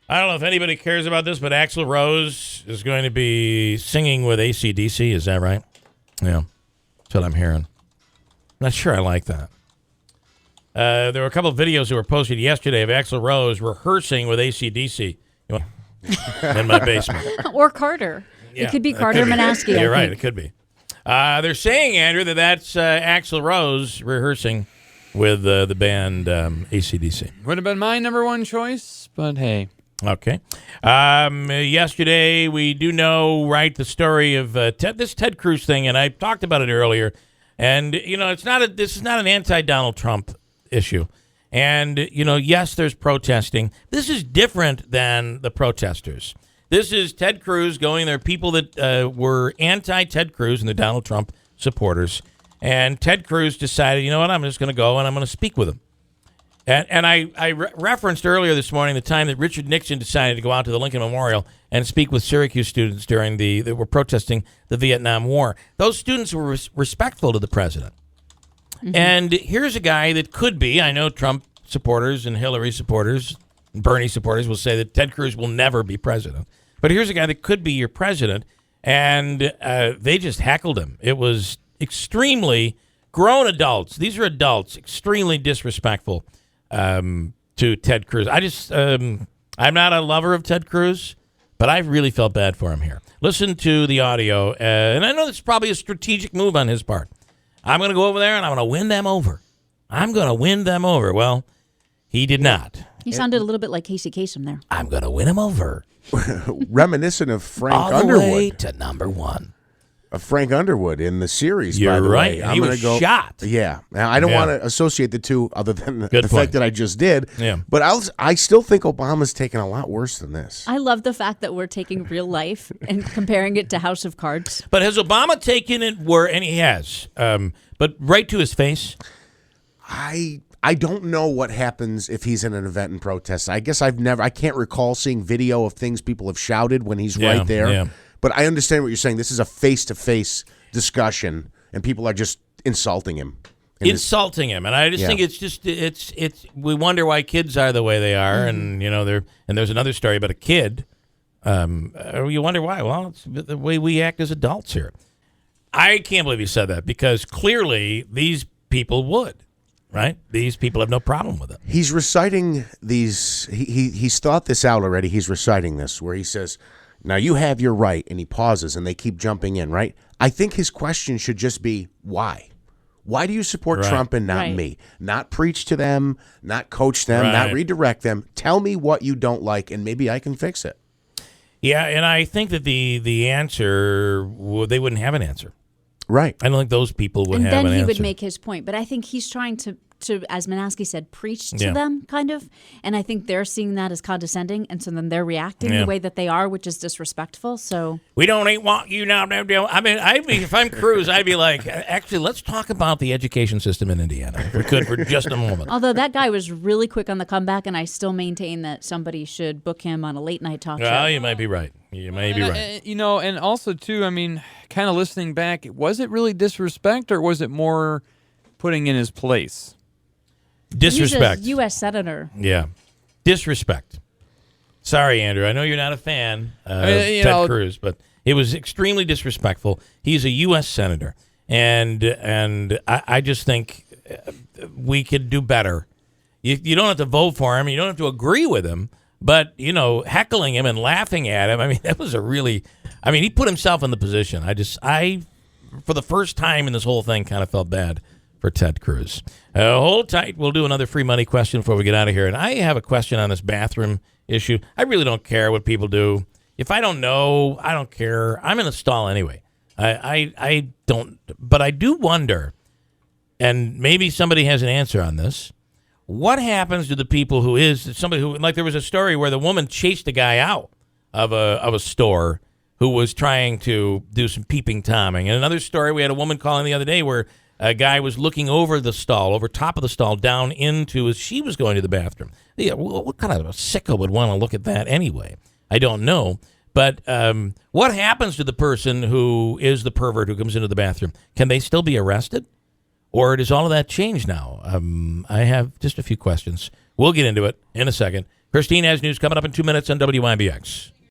I don't know if anybody cares about this, but Axel Rose is going to be singing with AC/DC. Is that right? Yeah, that's what I'm hearing. Not sure I like that. There were a couple of videos that were posted yesterday of Axel Rose rehearsing with AC/DC in my basement. Or Carter. Yeah, it could be Carter Manaski. You're right. It could be. They're saying, Andrew, that's Axel Rose rehearsing with the band AC/DC. Would have been my number one choice, but hey. Okay. Yesterday, we do know, right, the story of this Ted Cruz thing, and I talked about it earlier. And, this is not an anti-Donald Trump issue. And, yes, there's protesting. This is different than the protesters. This is Ted Cruz going. There are people that were anti-Ted Cruz and the Donald Trump supporters. And Ted Cruz decided, you know what, I'm just going to go and I'm going to speak with him. And I referenced earlier this morning the time that Richard Nixon decided to go out to the Lincoln Memorial and speak with Syracuse students that were protesting the Vietnam War. Those students were respectful to the president. Mm-hmm. And here's a guy that could be, I know Trump supporters and Hillary supporters and Bernie supporters will say that Ted Cruz will never be president. But here's a guy that could be your president, and they just heckled him. It was extremely grown adults. These are adults, extremely disrespectful to Ted Cruz. I'm not a lover of Ted Cruz, but I really felt bad for him here. Listen to the audio, and I know this is probably a strategic move on his part. I'm going to go over there, and I'm going to win them over. Well, he did not. He sounded a little bit like Casey Kasem there. I'm going to win him over. Reminiscent of Frank All the Underwood. way to number one. Frank Underwood in the series, You're by the right. way. He was shot. Yeah. Now, I don't want to associate the two other than the fact that I just did. Yeah. But I still think Obama's taken a lot worse than this. I love the fact that we're taking real life and comparing it to House of Cards. But has Obama taken it where, and he has, but right to his face? I don't know what happens if he's in an event and protest. I guess I can't recall seeing video of things people have shouted when he's right there. Yeah. But I understand what you're saying. This is a face-to-face discussion, and people are just insulting him. And I just think it's. We wonder why kids are the way they are, and and there's another story about a kid. You wonder why. Well, it's the way we act as adults here. I can't believe he said that because clearly these people would. Right? These people have no problem with it. He's reciting these. He's thought this out already. He's reciting this where he says, now you have your right, and he pauses, and they keep jumping in, right? I think his question should just be, why? Why do you support Trump and not me? Not preach to them, not coach them, not redirect them. Tell me what you don't like, and maybe I can fix it. Yeah, and I think that the answer, they wouldn't have an answer. Right. I don't think those people would have an answer. And then he would make his point. But I think he's trying to as Manaski said, preach to them, kind of. And I think they're seeing that as condescending, and so then they're reacting the way that they are, which is disrespectful. So we don't want you now. I mean, if I'm Cruz, I'd be like, actually, let's talk about the education system in Indiana, if we could, for just a moment. Although that guy was really quick on the comeback, and I still maintain that somebody should book him on a late-night talk show. Well, you might be right. And also, too, I mean, kind of listening back, was it really disrespect, or was it more putting in his place? Disrespect. He's a U.S. Senator. Yeah. Disrespect. Sorry, Andrew. I know you're not a fan of Ted Cruz, but it was extremely disrespectful. He's a U.S. Senator. And I just think we could do better. You don't have to vote for him. You don't have to agree with him. But, heckling him and laughing at him, I mean, that was he put himself in the position. I, for the first time in this whole thing, kind of felt bad for Ted Cruz. Hold tight. We'll do another free money question before we get out of here. And I have a question on this bathroom issue. I really don't care what people do. If I don't know, I don't care. I'm in a stall anyway. I don't. But I do wonder, and maybe somebody has an answer on this, what happens to the people like there was a story where the woman chased a guy out of a store who was trying to do some peeping Tomming. And another story, we had a woman calling the other day where a guy was looking over top of the stall, down into as she was going to the bathroom. Yeah, what kind of a sicko would want to look at that anyway? I don't know. But what happens to the person who is the pervert who comes into the bathroom? Can they still be arrested? Or does all of that change now? I have just a few questions We'll get into it in a second. Christine has news coming up in 2 minutes on WIBX.